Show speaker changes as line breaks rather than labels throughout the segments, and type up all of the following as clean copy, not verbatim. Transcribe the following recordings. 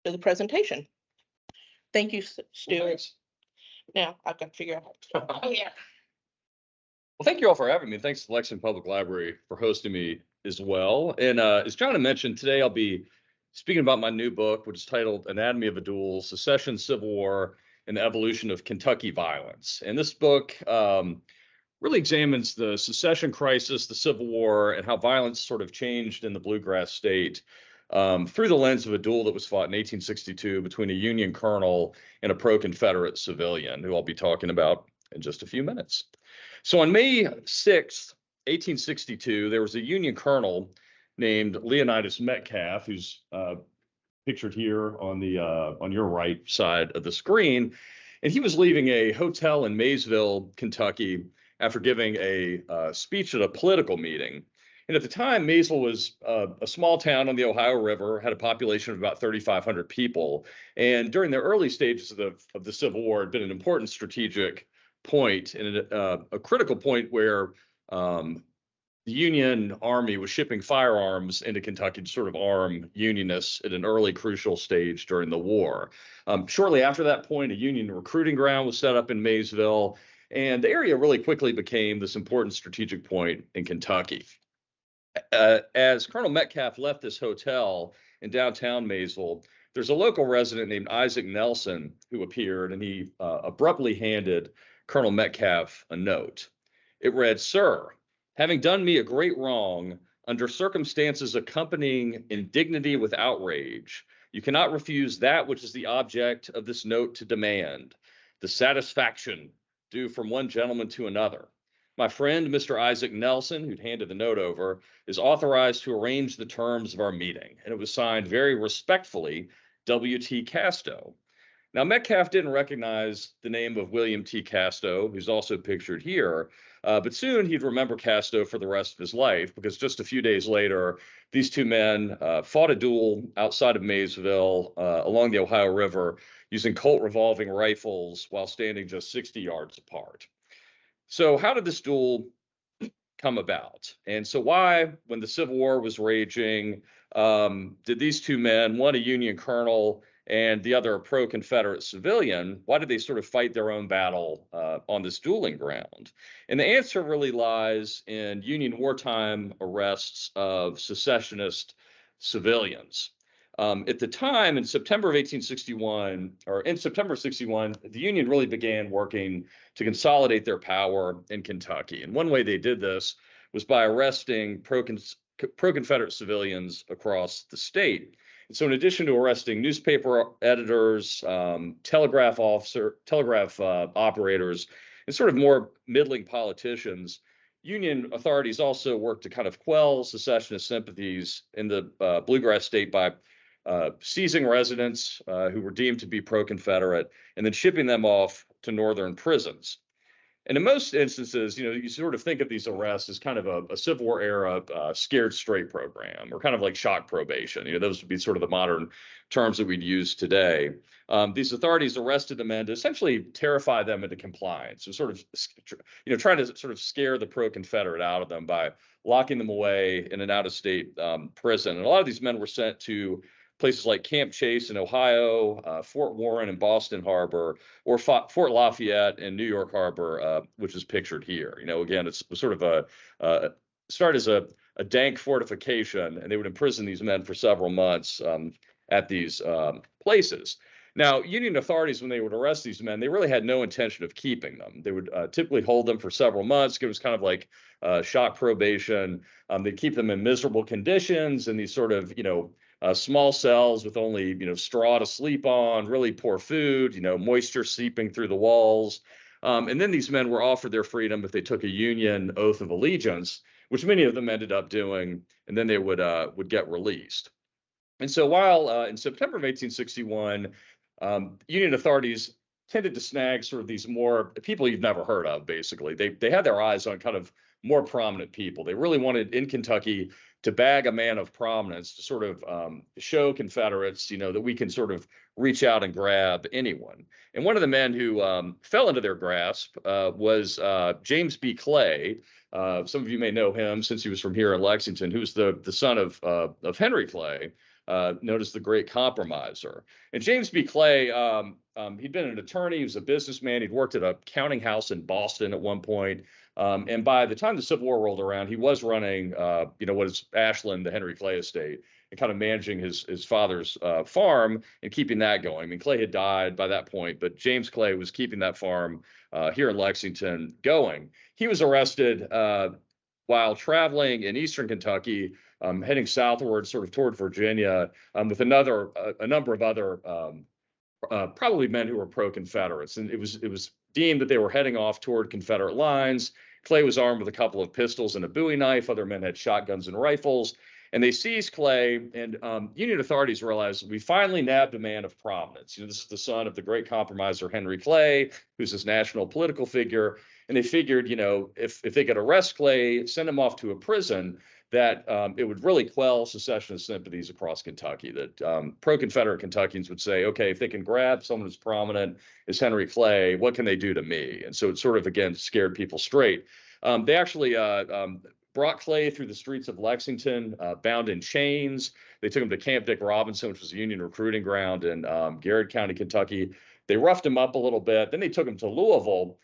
to the presentation. Thank you, Stuart.
Well, thanks.
Now I've got to figure out. Oh, yeah.
Well, thank you all for having me. Thanks to Lexington Public Library for hosting me as well. And as John had mentioned, today I'll be speaking about my new book, which is titled Anatomy of a Duel, Secession, Civil War, and the Evolution of Kentucky Violence. And this book really examines the secession crisis, the Civil War, and how violence sort of changed in the bluegrass state through the lens of a duel that was fought in 1862 between a Union colonel and a pro-Confederate civilian, who I'll be talking about in just a few minutes. So on May 6th, 1862, there was a Union colonel named Leonidas Metcalf, who's pictured here on your right side of the screen, and he was leaving a hotel in Maysville, Kentucky, after giving a speech at a political meeting. And at the time, Maysville was a small town on the Ohio River, had a population of about 3,500 people, and during the early stages of the Civil War, had been an important strategic point and a critical point where the Union Army was shipping firearms into Kentucky to sort of arm Unionists at an early crucial stage during the war. Shortly after that point, a Union recruiting ground was set up in Maysville, and the area really quickly became this important strategic point in Kentucky. As Colonel Metcalf left this hotel in downtown Maysville, there's a local resident named Isaac Nelson who appeared, and he abruptly handed Colonel Metcalf a note. It read, "Sir, having done me a great wrong, under circumstances accompanying indignity with outrage, you cannot refuse that which is the object of this note to demand, the satisfaction due from one gentleman to another. My friend, Mr. Isaac Nelson," who'd handed the note over, "is authorized to arrange the terms of our meeting." And it was signed very respectfully, W.T. Casto. Now, Metcalf didn't recognize the name of William T. Casto, who's also pictured here, but soon he'd remember Casto for the rest of his life, because just a few days later, these two men fought a duel outside of Maysville along the Ohio River using Colt revolving rifles while standing just 60 yards apart. So how did this duel come about? And so why, when the Civil War was raging, did these two men, one a Union colonel and the other a pro-Confederate civilian, why did they sort of fight their own battle on this dueling ground? And the answer really lies in Union wartime arrests of secessionist civilians. At the time, in September of 1861, or in September of 61, the Union really began working to consolidate their power in Kentucky. And one way they did this was by arresting pro-Confederate civilians across the state. And so in addition to arresting newspaper editors, telegraph operators, and sort of more middling politicians, Union authorities also worked to kind of quell secessionist sympathies in the bluegrass state by seizing residents who were deemed to be pro-Confederate and then shipping them off to northern prisons. And in most instances, you sort of think of these arrests as kind of a Civil War era scared straight program, or kind of like shock probation. Those would be sort of the modern terms that we'd use today. These authorities arrested the men to essentially terrify them into compliance, and sort of, trying to sort of scare the pro-Confederate out of them by locking them away in an out-of-state prison. And a lot of these men were sent to places like Camp Chase in Ohio, Fort Warren in Boston Harbor, or Fort Lafayette in New York Harbor, which is pictured here. Again, it's sort of start as a dank fortification, and they would imprison these men for several months at these places. Now, Union authorities, when they would arrest these men, they really had no intention of keeping them. They would typically hold them for several months. It was kind of like shock probation. They'd keep them in miserable conditions in these sort of, small cells with only, straw to sleep on, really poor food, moisture seeping through the walls. And then these men were offered their freedom if they took a Union oath of allegiance, which many of them ended up doing, and then they would get released. And so while in September of 1861, Union authorities tended to snag sort of these more people you've never heard of, basically. They had their eyes on kind of more prominent people. They really wanted in Kentucky to bag a man of prominence to sort of show Confederates, that we can sort of reach out and grab anyone. And one of the men who fell into their grasp was James B. Clay. Some of you may know him since he was from here in Lexington, who was the son of Henry Clay, known as the Great Compromiser. And James B. Clay, he'd been an attorney, he was a businessman, he'd worked at a counting house in Boston at one point. And by the time the Civil War rolled around, he was running, what is Ashland, the Henry Clay estate, and kind of managing his father's farm and keeping that going. I mean, Clay had died by that point, but James Clay was keeping that farm here in Lexington going. He was arrested while traveling in eastern Kentucky, heading southward, sort of toward Virginia, with a number of other probably men who were pro-Confederates, and it was deemed that they were heading off toward Confederate lines. Clay was armed with a couple of pistols and a Bowie knife. Other men had shotguns and rifles, and they seized Clay. And Union authorities realized, we finally nabbed a man of prominence. This is the son of the great compromiser Henry Clay, who's this national political figure. And they figured, if they could arrest Clay, send him off to a prison, that it would really quell secessionist sympathies across Kentucky, that pro-Confederate Kentuckians would say, okay, if they can grab someone as prominent as Henry Clay, what can they do to me? And so it sort of, again, scared people straight. They actually brought Clay through the streets of Lexington, bound in chains. They took him to Camp Dick Robinson, which was a Union recruiting ground in Garrett County, Kentucky. They roughed him up a little bit. Then they took him to Louisville,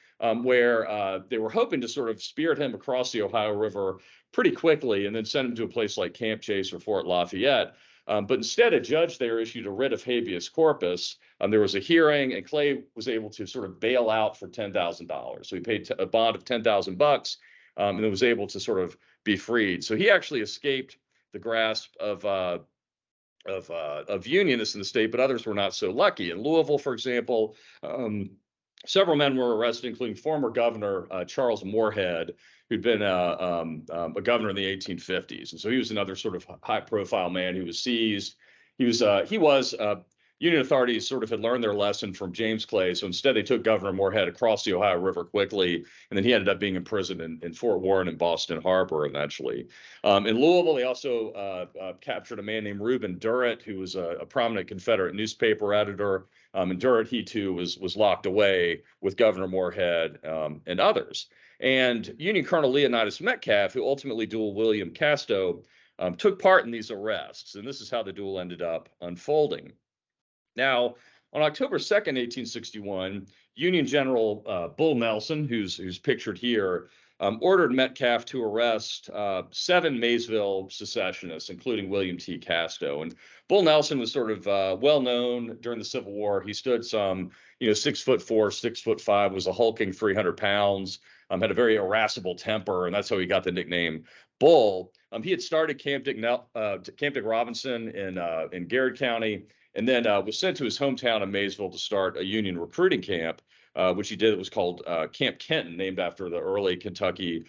where they were hoping to sort of spirit him across the Ohio River pretty quickly and then send him to a place like Camp Chase or Fort Lafayette. But instead, a judge there issued a writ of habeas corpus. There was a hearing, and Clay was able to sort of bail out for $10,000. So he paid a bond of $10,000, and was able to sort of be freed. So he actually escaped the grasp of Unionists in the state, but others were not so lucky. In Louisville, for example, several men were arrested, including former Governor Charles Moorhead, who'd been a governor in the 1850s. And so he was another sort of high-profile man who was seized. Union authorities sort of had learned their lesson from James Clay. So instead, they took Governor Moorhead across the Ohio River quickly, and then he ended up being imprisoned in Fort Warren and Boston Harbor eventually. In Louisville, they also captured a man named Reuben Durrett, who was a prominent Confederate newspaper editor. And Durrett, he too was locked away with Governor Moorhead and others. And Union Colonel Leonidas Metcalf, who ultimately dueled William Casto, took part in these arrests. And this is how the duel ended up unfolding. Now, on October 2nd, 1861, Union General Bull Nelson, who's pictured here, ordered Metcalf to arrest 7 Maysville secessionists, including William T. Casto. And Bull Nelson was sort of well known during the Civil War. He stood some, 6'4", 6'5", was a hulking 300 pounds, had a very irascible temper, and that's how he got the nickname Bull. He had started Camp Dick Robinson in Garrett County, and then was sent to his hometown of Maysville to start a Union recruiting camp, which he did. It was called Camp Kenton, named after the early Kentucky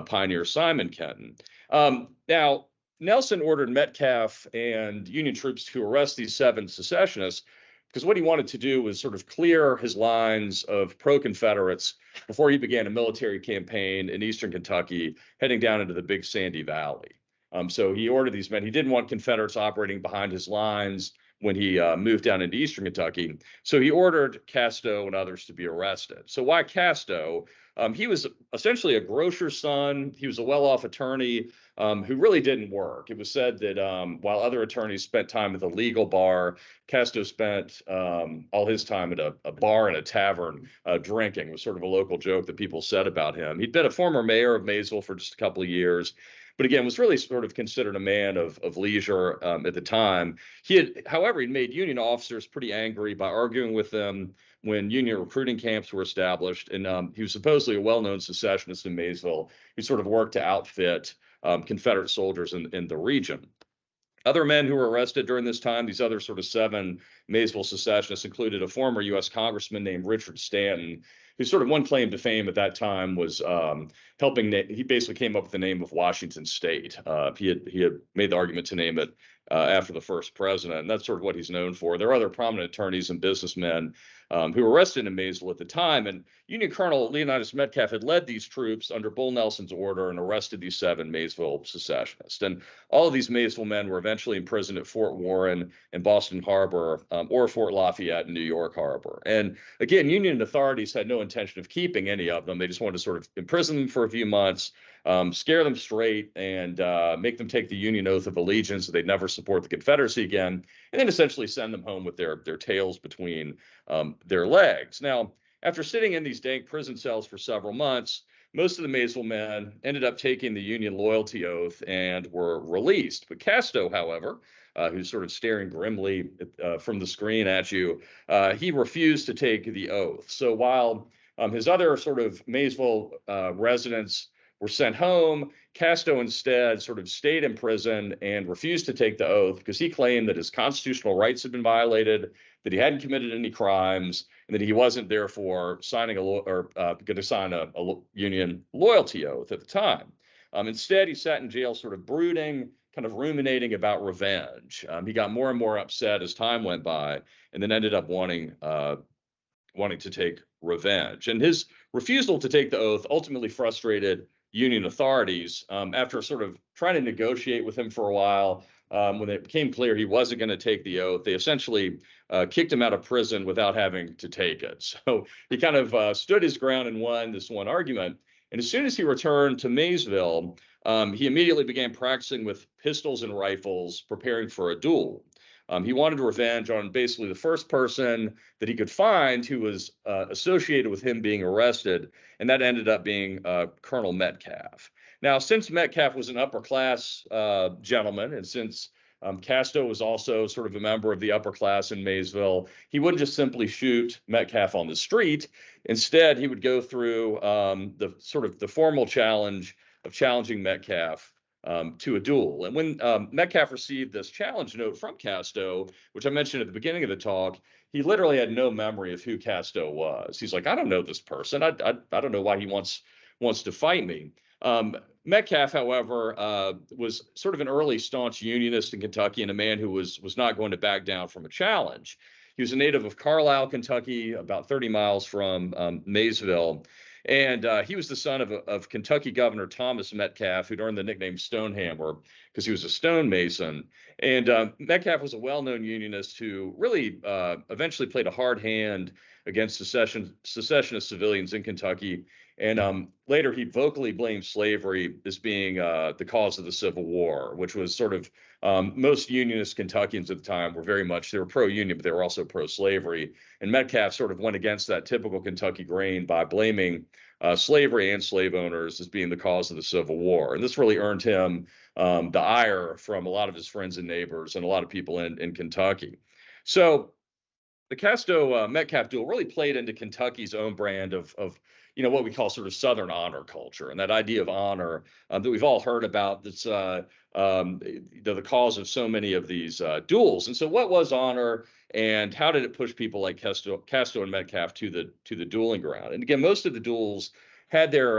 pioneer Simon Kenton. Now, Nelson ordered Metcalf and Union troops to arrest these 7 secessionists, because what he wanted to do was sort of clear his lines of pro-Confederates before he began a military campaign in eastern Kentucky, heading down into the Big Sandy Valley. So he ordered these men. He didn't want Confederates operating behind his lines when he moved down into eastern Kentucky. So he ordered Casto and others to be arrested. So why Casto? He was essentially a grocer's son. He was a well-off attorney who really didn't work. It was said that while other attorneys spent time at the legal bar, Casto spent all his time at a bar and a tavern drinking. It was sort of a local joke that people said about him. He'd been a former mayor of Maysville for just a couple of years, but again, was really sort of considered a man of leisure at the time. However, he made Union officers pretty angry by arguing with them when Union recruiting camps were established. And he was supposedly a well-known secessionist in Maysville who sort of worked to outfit Confederate soldiers in the region. Other men who were arrested during this time, these other sort of 7 Maysville secessionists, included a former U.S. congressman named Richard Stanton, whose sort of one claim to fame at that time was he basically came up with the name of Washington State. He had made the argument to name it after the first president, and that's sort of what he's known for. There are other prominent attorneys and businessmen who were arrested in Maysville at the time. And Union Colonel Leonidas Metcalf had led these troops under Bull Nelson's order and arrested these 7 Maysville secessionists. And all of these Maysville men were eventually imprisoned at Fort Warren in Boston Harbor, or Fort Lafayette in New York Harbor. And again, Union authorities had no intention of keeping any of them. They just wanted to sort of imprison them for a few months, scare them straight, and make them take the Union oath of allegiance so they'd never support the Confederacy again, and then essentially send them home with their tails between their legs. Now, after sitting in these dank prison cells for several months, most of the Maysville men ended up taking the Union loyalty oath and were released. But Casto, however, who's sort of staring grimly from the screen at you, he refused to take the oath. So while his other sort of Maysville residents were sent home, Casto instead sort of stayed in prison and refused to take the oath because he claimed that his constitutional rights had been violated, that he hadn't committed any crimes, and that he wasn't therefore signing going to sign a Union loyalty oath at the time. Instead, he sat in jail sort of brooding, kind of ruminating about revenge. He got more and more upset as time went by, and then ended up wanting to take revenge. And his refusal to take the oath ultimately frustrated Union authorities. After sort of trying to negotiate with him for a while, when it became clear he wasn't going to take the oath, they essentially kicked him out of prison without having to take it. So he kind of stood his ground and won this one argument. And as soon as he returned to Maysville, he immediately began practicing with pistols and rifles, preparing for a duel. He wanted revenge on basically the first person that he could find who was associated with him being arrested, and that ended up being Colonel Metcalf. Now, since Metcalf was an upper class gentleman, and since Casto was also sort of a member of the upper class in Maysville, he wouldn't just simply shoot Metcalf on the street. Instead, he would go through the formal challenge of challenging Metcalf to a duel. And when Metcalf received this challenge note from Casto, which I mentioned at the beginning of the talk, he literally had no memory of who Casto was. He's like, I don't know this person. I don't know why he wants to fight me. Metcalf, however, was sort of an early staunch Unionist in Kentucky and a man who was not going to back down from a challenge. He was a native of Carlisle, Kentucky, about 30 miles from Maysville. And he was the son of Kentucky Governor Thomas Metcalf, who'd earned the nickname Stonehammer because he was a stonemason. And Metcalf was a well-known Unionist who really eventually played a hard hand against secessionist civilians in Kentucky. And later he vocally blamed slavery as being the cause of the Civil War, which was sort of most Unionist Kentuckians at the time were they were pro-Union, but they were also pro-slavery. And Metcalf sort of went against that typical Kentucky grain by blaming slavery and slave owners as being the cause of the Civil War. And this really earned him the ire from a lot of his friends and neighbors and a lot of people in Kentucky. So the Casto-Metcalf duel really played into Kentucky's own brand of what we call sort of Southern honor culture, and that idea of honor that we've all heard about. That's the cause of so many of these duels. And so, what was honor, and how did it push people like Casto and Metcalf to the dueling ground? And again, most of the duels had their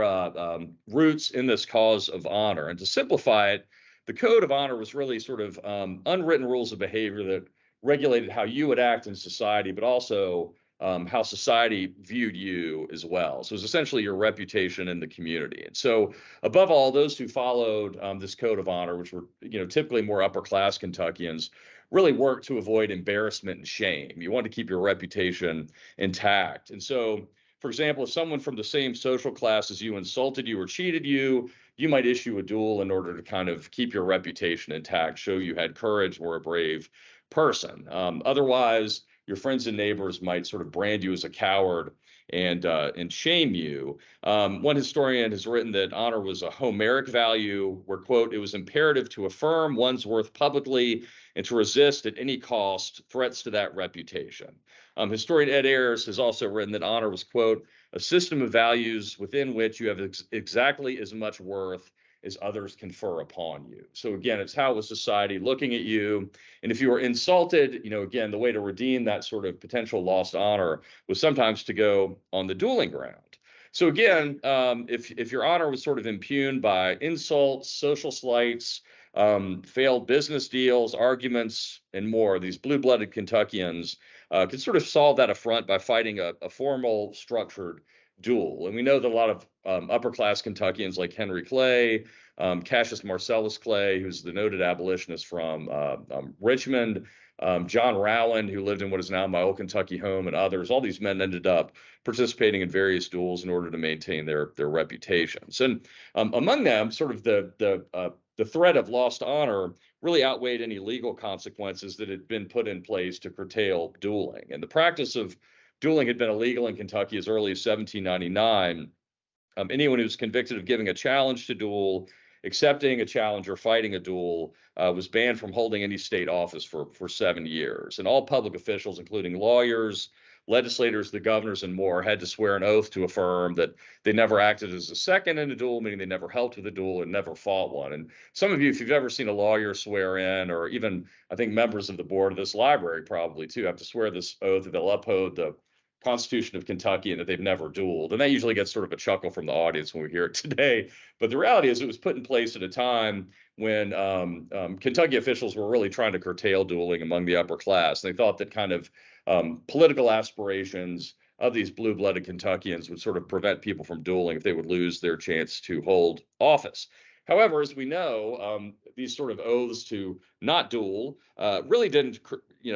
roots in this cause of honor. And to simplify it, the code of honor was really sort of unwritten rules of behavior that regulated how you would act in society, but also how society viewed you as well. So it was essentially your reputation in the community. And so above all, those who followed this code of honor, which were typically more upper class Kentuckians, really worked to avoid embarrassment and shame. You want to keep your reputation intact. And so, for example, if someone from the same social class as you insulted you or cheated you, you might issue a duel in order to kind of keep your reputation intact, show you had courage, were a brave person. Otherwise, your friends and neighbors might sort of brand you as a coward and shame you. One historian has written that honor was a Homeric value where, quote, it was imperative to affirm one's worth publicly and to resist at any cost threats to that reputation. Historian Ed Ayers has also written that honor was, quote, a system of values within which you have exactly as much worth as others confer upon you. So again, it's how was society looking at you? And if you were insulted, again, the way to redeem that sort of potential lost honor was sometimes to go on the dueling ground. So again, if your honor was sort of impugned by insults, social slights, failed business deals, arguments, and more. These blue-blooded Kentuckians could sort of solve that affront by fighting a formal, structured duel. And we know that a lot of upper-class Kentuckians like Henry Clay, Cassius Marcellus Clay, who's the noted abolitionist from Richmond, John Rowland, who lived in what is now my old Kentucky home, and others. All these men ended up participating in various duels in order to maintain their reputations. And among them, sort of the threat of lost honor really outweighed any legal consequences that had been put in place to curtail dueling. And the practice of dueling had been illegal in Kentucky as early as 1799. Anyone who was convicted of giving a challenge to duel, accepting a challenge, or fighting a duel was banned from holding any state office for 7 years. And all public officials, including lawyers, legislators, the governors, and more, had to swear an oath to affirm that they never acted as a second in a duel, meaning they never helped with a duel and never fought one. And some of you, if you've ever seen a lawyer swear in, or even I think members of the board of this library probably too, have to swear this oath that they'll uphold the Constitution of Kentucky and that they've never dueled. And that usually gets sort of a chuckle from the audience when we hear it today. But the reality is it was put in place at a time when Kentucky officials were really trying to curtail dueling among the upper class. They thought that kind of political aspirations of these blue-blooded Kentuckians would sort of prevent people from dueling if they would lose their chance to hold office. However, as we know, these sort of oaths to not duel really didn't,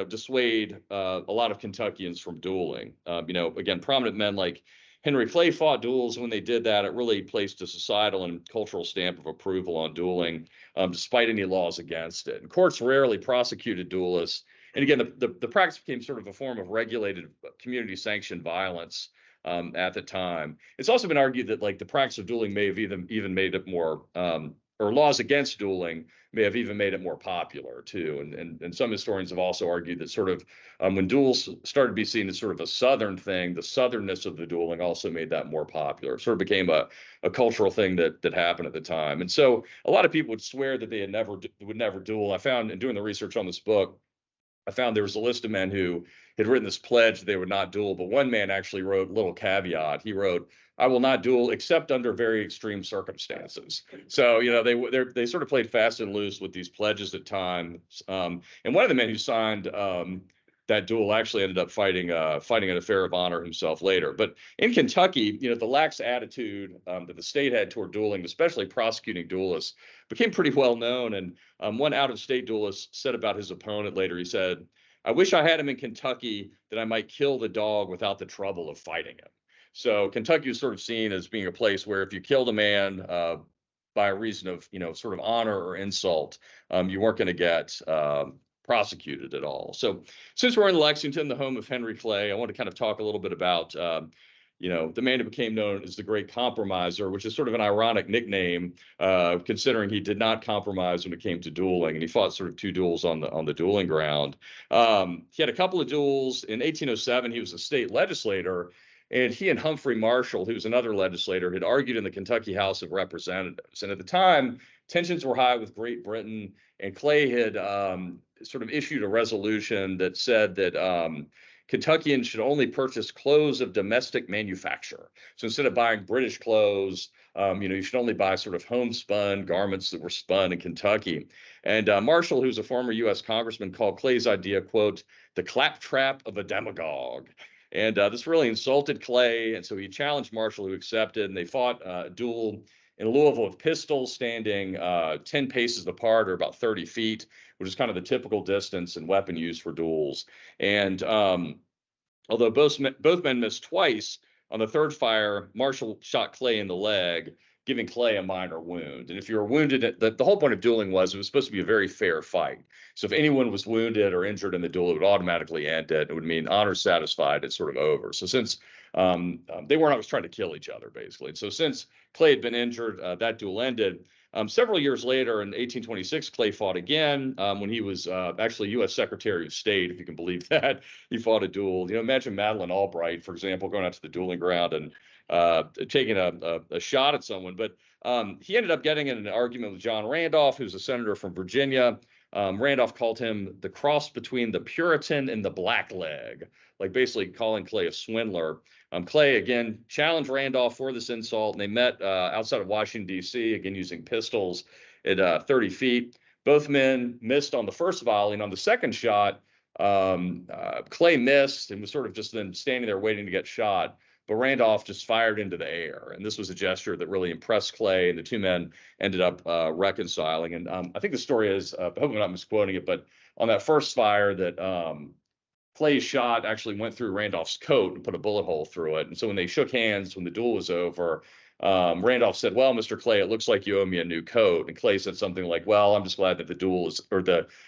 dissuade a lot of Kentuckians from dueling. Again, prominent men like Henry Clay fought duels. When they did that, it really placed a societal and cultural stamp of approval on dueling, despite any laws against it. And courts rarely prosecuted duelists. And again, the practice became sort of a form of regulated community-sanctioned violence at the time. It's also been argued that like the practice of dueling may have even made it more, or laws against dueling may have even made it more popular too. And some historians have also argued that sort of when duels started to be seen as sort of a Southern thing, the Southernness of the dueling also made that more popular. It sort of became a cultural thing that happened at the time. And so a lot of people would swear that they would never duel. I found in doing the research on this book, I found there was a list of men who had written this pledge that they would not duel, but one man actually wrote a little caveat. He wrote, "I will not duel except under very extreme circumstances." So, they sort of played fast and loose with these pledges at times. And one of the men who signed that duel actually ended up fighting an affair of honor himself later. But in Kentucky, the lax attitude that the state had toward dueling, especially prosecuting duelists, became pretty well known. And one out-of-state duelist said about his opponent later, he said, "I wish I had him in Kentucky that I might kill the dog without the trouble of fighting him." So Kentucky was sort of seen as being a place where if you killed a man by a reason of, sort of honor or insult, you weren't going to get prosecuted at all. So since we're in Lexington, the home of Henry Clay, I want to kind of talk a little bit about, the man who became known as the Great Compromiser, which is sort of an ironic nickname, considering he did not compromise when it came to dueling, and he fought sort of 2 duels on the dueling ground. He had a couple of duels. In 1807, he was a state legislator, and he and Humphrey Marshall, who was another legislator, had argued in the Kentucky House of Representatives. And at the time, tensions were high with Great Britain, and Clay had sort of issued a resolution that said that Kentuckians should only purchase clothes of domestic manufacture. So instead of buying British clothes, you should only buy sort of homespun garments that were spun in Kentucky. And Marshall, who's a former U.S. congressman, called Clay's idea, quote, "the claptrap of a demagogue." And this really insulted Clay. And so he challenged Marshall, who accepted, and they fought a duel in Louisville with pistols standing 10 paces apart, or about 30 feet, which is kind of the typical distance and weapon used for duels. And although both men missed twice, on the third fire, Marshall shot Clay in the leg, giving Clay a minor wound. And if you were wounded, the whole point of dueling was it was supposed to be a very fair fight. So if anyone was wounded or injured in the duel, it would automatically end it. It would mean honor satisfied, it's sort of over. So since they weren't always trying to kill each other, basically. And so since Clay had been injured, that duel ended. Several years later, in 1826, Clay fought again when he was actually U.S. Secretary of State, if you can believe that. He fought a duel. Imagine Madeleine Albright, for example, going out to the dueling ground and taking a shot at someone. But he ended up getting in an argument with John Randolph, who's a senator from Virginia. Randolph called him the cross between the Puritan and the blackleg, like basically calling Clay a swindler. Clay, again, challenged Randolph for this insult, and they met outside of Washington, D.C., again, using pistols at 30 feet. Both men missed on the first volley, and on the second shot, Clay missed and was sort of just then standing there waiting to get shot. But Randolph just fired into the air, and this was a gesture that really impressed Clay, and the two men ended up reconciling. And I think the story is, I hope I'm not misquoting it, but on that first fire, that Clay's shot actually went through Randolph's coat and put a bullet hole through it. And so when they shook hands, when the duel was over, Randolph said, "Well, Mr. Clay, it looks like you owe me a new coat." And Clay said something like, "Well, I'm just glad that the duel is,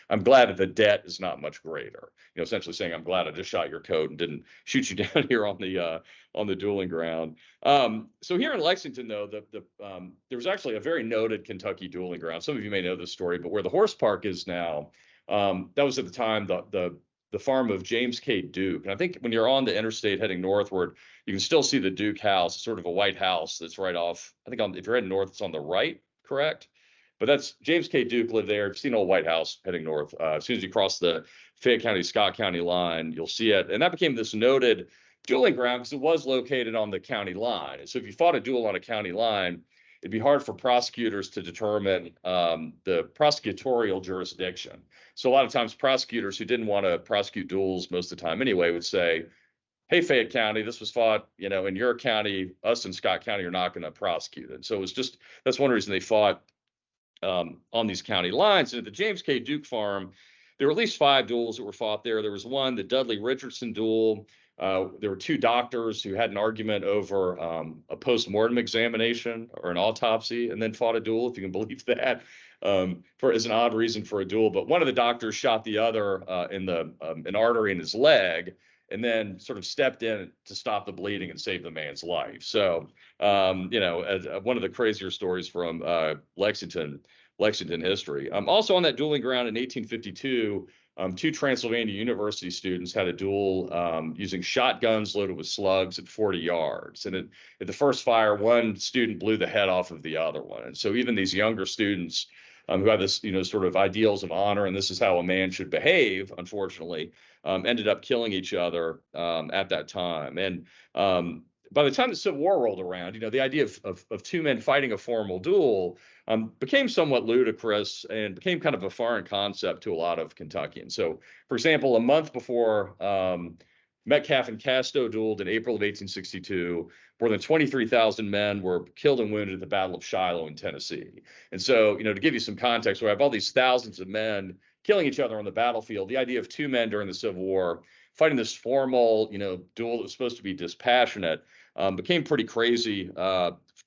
I'm glad that the debt is not much greater." Essentially saying, "I'm glad I just shot your coat and didn't shoot you down here on the dueling ground." So here in Lexington, though, there was actually a very noted Kentucky dueling ground. Some of you may know this story, but where the horse park is now, that was at the time the farm of James K. Duke. And I think when you're on the interstate heading northward, you can still see the Duke house, sort of a white house that's right off. I think if you're heading north, it's on the right, correct? But that's James K. Duke lived there. If you've seen an old White House heading north, as soon as you cross the Fayette County, Scott County line, you'll see it. And that became this noted dueling ground because it was located on the county line. And so if you fought a duel on a county line, it'd be hard for prosecutors to determine the prosecutorial jurisdiction. So a lot of times prosecutors who didn't want to prosecute duels most of the time anyway would say, "Hey, Fayette County, this was fought, in your county. Us in Scott County are not going to prosecute it." So it was just, that's one reason they fought on these county lines. And at the James K. Duke farm, there were at least 5 duels that were fought there. There was one, the Dudley Richardson duel. There were 2 doctors who had an argument over a post-mortem examination or an autopsy, and then fought a duel, if you can believe that, as an odd reason for a duel. But one of the doctors shot the other in an artery in his leg, and then sort of stepped in to stop the bleeding and save the man's life. So, one of the crazier stories from Lexington history. Also on that dueling ground in 1852, 2 Transylvania University students had a duel using shotguns loaded with slugs at 40 yards. And at the first fire, one student blew the head off of the other one. And so even these younger students who have this, sort of ideals of honor, and this is how a man should behave, unfortunately, ended up killing each other at that time. And by the time the Civil War rolled around, the idea of 2 men fighting a formal duel became somewhat ludicrous and became kind of a foreign concept to a lot of Kentuckians. So, for example, a month before Metcalf and Casto dueled in April of 1862, more than 23,000 men were killed and wounded at the Battle of Shiloh in Tennessee. And so, to give you some context, we have all these thousands of men killing each other on the battlefield. The idea of 2 men during the Civil War fighting this formal, duel that was supposed to be dispassionate became pretty crazy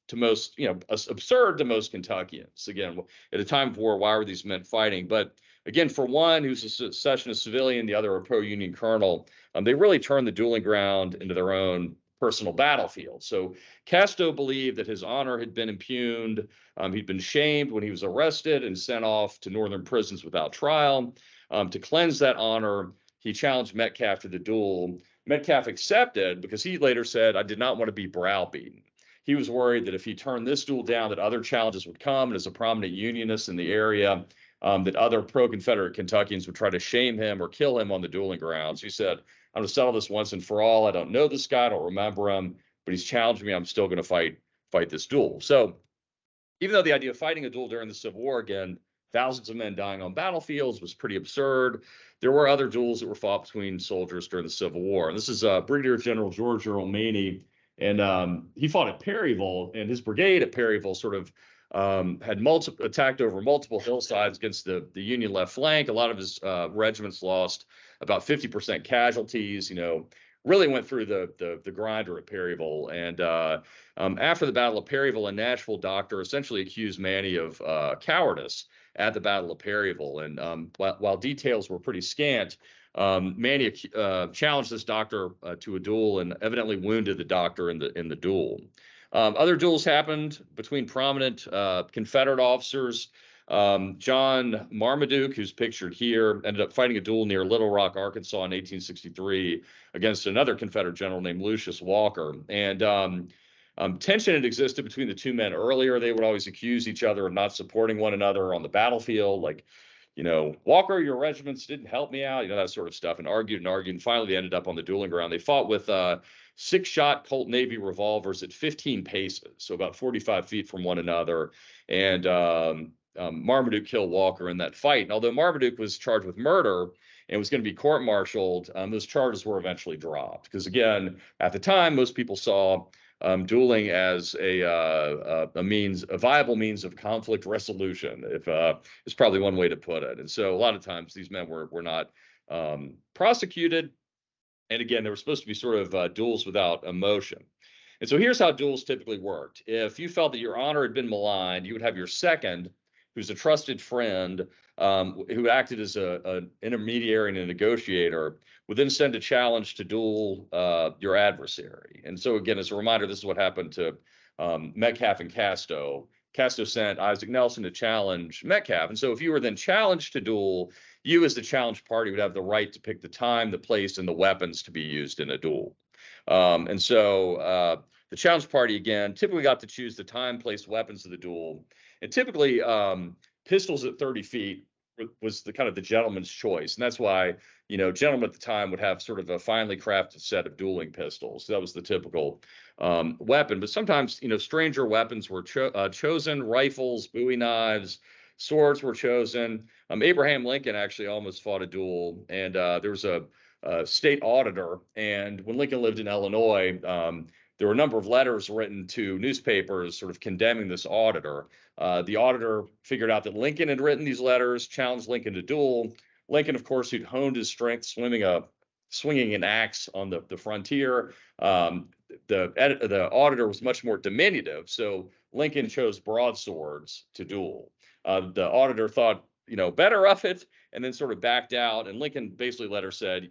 to most, absurd to most Kentuckians. Again, at a time of war, why were these men fighting? But again, for one who's a secessionist civilian, the other a pro-Union colonel, they really turned the dueling ground into their own personal battlefield. So Casto believed that his honor had been impugned. He'd been shamed when he was arrested and sent off to northern prisons without trial. To cleanse that honor, he challenged Metcalf to the duel. Metcalf accepted because he later said, "I did not want to be browbeaten." He was worried that if he turned this duel down, that other challenges would come. And as a prominent Unionist in the area, that other pro-Confederate Kentuckians would try to shame him or kill him on the dueling grounds. He said, "I'm going to settle this once and for all. I don't know this guy. I don't remember him, but he's challenged me. I'm still going to fight this duel." So even though the idea of fighting a duel during the Civil War, again, thousands of men dying on battlefields, was pretty absurd, there were other duels that were fought between soldiers during the Civil War. And this is Brigadier General George Earl Maney. And he fought at Perryville, and his brigade at Perryville sort of had attacked over multiple hillsides against the Union left flank. A lot of his regiments lost about 50% casualties, really went through the grinder at Perryville. And after the Battle of Perryville, a Nashville doctor essentially accused Maney of cowardice at the Battle of Perryville. And while details were pretty scant, Maney challenged this doctor to a duel and evidently wounded the doctor in the duel. Other duels happened between prominent Confederate officers. John Marmaduke, who's pictured here, ended up fighting a duel near Little Rock, Arkansas in 1863 against another Confederate general named Lucius Walker. And tension had existed between the 2 men earlier. They would always accuse each other of not supporting one another on the battlefield, like, "Walker, your regiments didn't help me out," that sort of stuff, and argued. And finally, they ended up on the dueling ground. They fought with 6-shot Colt Navy revolvers at 15 paces, so about 45 feet from one another. And Marmaduke kill Walker in that fight. And although Marmaduke was charged with murder and was going to be court-martialed, those charges were eventually dropped because, again, at the time, most people saw dueling as a viable means of conflict resolution. If is probably one way to put it. And so a lot of times these men were not prosecuted. And again, they were supposed to be sort of duels without emotion. And so here's how duels typically worked. If you felt that your honor had been maligned, you would have your second, who's a trusted friend, who acted as an intermediary and a negotiator, would then send a challenge to duel your adversary. And so again, as a reminder, this is what happened to Metcalf and Casto. Casto sent Isaac Nelson to challenge Metcalf. And so if you were then challenged to duel, you as the challenged party would have the right to pick the time, the place, and the weapons to be used in a duel. And so the challenged party, again, typically got to choose the time, place, weapons of the duel. And typically pistols at 30 feet was the kind of the gentleman's choice. And that's why, gentlemen at the time would have sort of a finely crafted set of dueling pistols. That was the typical weapon. But sometimes, stranger weapons were chosen, rifles, bowie knives, swords were chosen. Abraham Lincoln actually almost fought a duel. And there was a state auditor. And when Lincoln lived in Illinois, there were a number of letters written to newspapers sort of condemning this auditor. The auditor figured out that Lincoln had written these letters, challenged Lincoln to duel. Lincoln, of course, who'd honed his strength swinging an axe on the frontier. The auditor was much more diminutive, so Lincoln chose broadswords to duel. The auditor thought, better of it, and then sort of backed out. And Lincoln basically later said,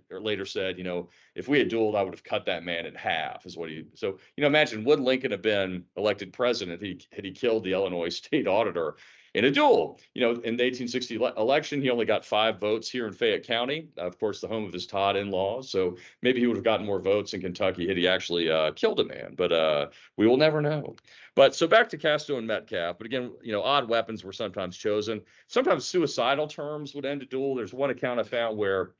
if we had dueled, I would have cut that man in half, is what he. So, imagine, would Lincoln have been elected president had he killed the Illinois state auditor in a duel? In the 1860 election, he only got 5 votes here in Fayette County, of course, the home of his Todd in-laws. So maybe he would have gotten more votes in Kentucky had he actually killed a man. But we will never know. But so back to Casto and Metcalf. But again, odd weapons were sometimes chosen. Sometimes suicidal terms would end a duel. There's one account I found where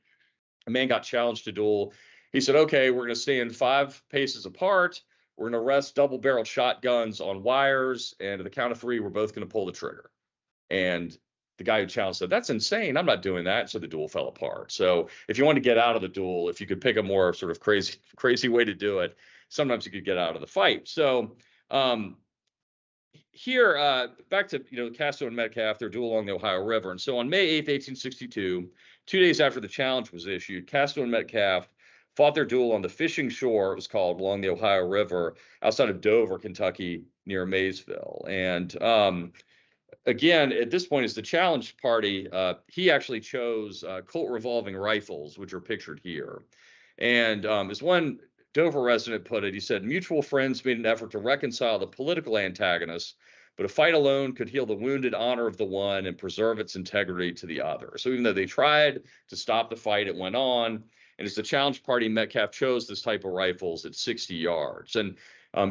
a man got challenged to duel. He said, okay, we're going to stand 5 paces apart. We're going to rest double-barreled shotguns on wires. And at the count of 3, we're both going to pull the trigger. And the guy who challenged said, that's insane. I'm not doing that. So the duel fell apart. So if you want to get out of the duel, if you could pick a more sort of crazy way to do it, sometimes you could get out of the fight. So here, back to, Casto and Metcalf, their duel along the Ohio River. And so on May 8th, 1862, 2 days after the challenge was issued, Casto and Metcalf fought their duel on the fishing shore, it was called, along the Ohio River, outside of Dover, Kentucky, near Maysville. And again, at this point, as the challenged party, he actually chose Colt revolving rifles, which are pictured here. And as one Dover resident put it, he said, mutual friends made an effort to reconcile the political antagonists, but a fight alone could heal the wounded honor of the one and preserve its integrity to the other. So even though they tried to stop the fight, it went on. And as the challenged party, Metcalf chose this type of rifles at 60 yards. And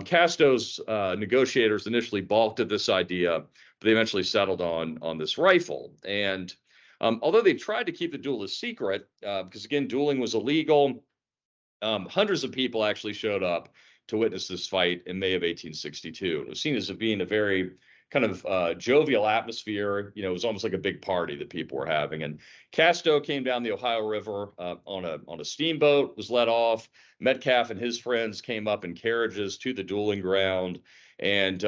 Casto's negotiators initially balked at this idea, but they eventually settled on this rifle. And although they tried to keep the duel a secret, because again, dueling was illegal, hundreds of people actually showed up to witness this fight in May of 1862. It was seen as being a very kind of jovial atmosphere. It was almost like a big party that people were having. And Casto came down the Ohio River on a steamboat, was let off. Metcalf and his friends came up in carriages to the dueling ground. And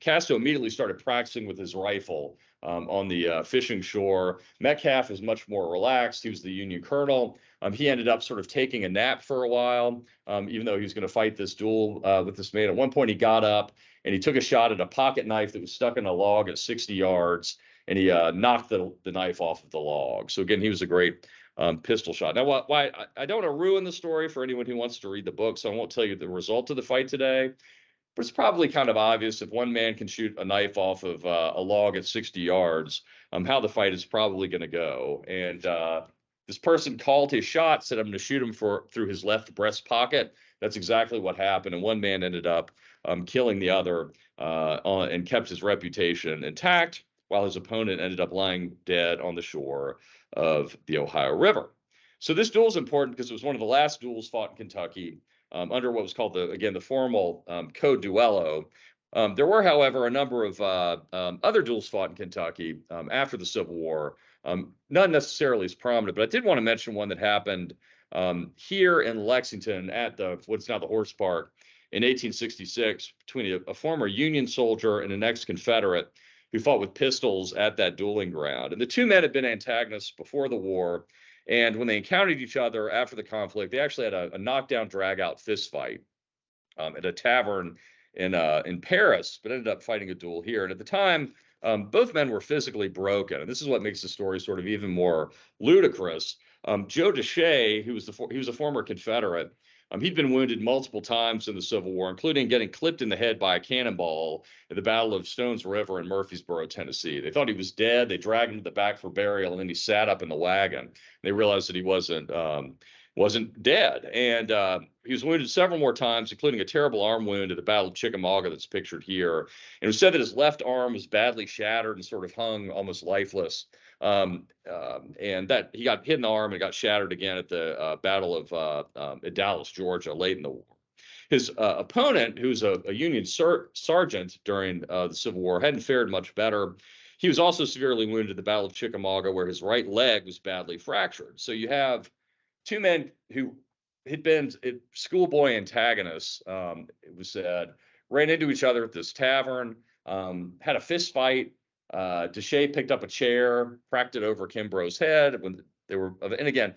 Casto immediately started practicing with his rifle on the fishing shore. Metcalf is much more relaxed. He was the Union colonel. He ended up sort of taking a nap for a while, even though he was going to fight this duel with this man. At one point, he got up and he took a shot at a pocket knife that was stuck in a log at 60 yards, and he knocked the knife off of the log. So again, he was a great pistol shot. Now, why I don't want to ruin the story for anyone who wants to read the book, so I won't tell you the result of the fight today. But it's probably kind of obvious if one man can shoot a knife off of a log at 60 yards, how the fight is probably going to go. And this person called his shot, said, I'm going to shoot him through his left breast pocket. That's exactly what happened. And one man ended up killing the other and kept his reputation intact, while his opponent ended up lying dead on the shore of the Ohio River. So this duel is important because it was one of the last duels fought in Kentucky under what was called the formal Code Duello, There were, however, a number of other duels fought in Kentucky after the Civil War, not necessarily as prominent, but I did want to mention one that happened here in Lexington at what's now the Horse Park in 1866 between a former Union soldier and an ex-Confederate who fought with pistols at that dueling ground. And the two men had been antagonists before the war. And when they encountered each other after the conflict, they actually had a knockdown, drag-out fist fight at a tavern in Paris, but ended up fighting a duel here. And at the time, both men were physically broken, and this is what makes the story sort of even more ludicrous. Joe Deshay, he was a former Confederate. He'd been wounded multiple times in the Civil War, including getting clipped in the head by a cannonball at the Battle of Stones River in Murfreesboro, Tennessee. They thought he was dead. They dragged him to the back for burial, and then he sat up in the wagon. They realized that he wasn't dead. And he was wounded several more times, including a terrible arm wound at the Battle of Chickamauga that's pictured here. And it was said that his left arm was badly shattered and sort of hung almost lifeless. And that he got hit in the arm and got shattered again at the Battle of at Dallas, Georgia, late in the war. His opponent, who's a Union sergeant during the Civil War, hadn't fared much better. He was also severely wounded at the Battle of Chickamauga, where his right leg was badly fractured. So you have two men who had been schoolboy antagonists, it was said, ran into each other at this tavern, had a fist fight. Deshay picked up a chair, cracked it over Kimbrough's head when they were, and again,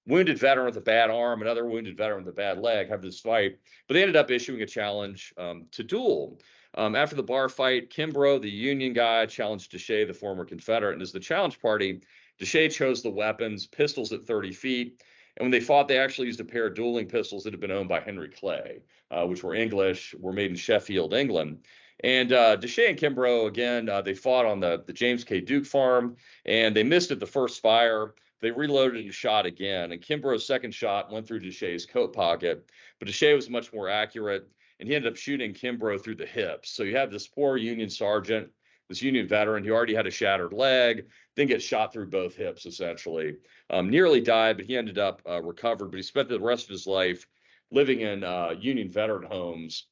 wounded veteran with a bad arm, another wounded veteran with a bad leg, have this fight. But they ended up issuing a challenge to duel. After the bar fight, Kimbrough, the Union guy, challenged Deshay, the former Confederate. And as the challenge party, Deshay chose the weapons, pistols at 30 feet. And when they fought, they actually used a pair of dueling pistols that had been owned by Henry Clay, which were English, were made in Sheffield, England. And Deshay and Kimbrough, again, they fought on the James K. Duke farm, and they missed at the first fire. They reloaded and shot again, and Kimbrough's second shot went through Deshay's coat pocket, but Deshay was much more accurate, and he ended up shooting Kimbrough through the hips. So you have this poor Union sergeant, this Union veteran who already had a shattered leg, then gets shot through both hips, essentially. Nearly died, but he ended up recovered, but he spent the rest of his life living in Union veteran homes,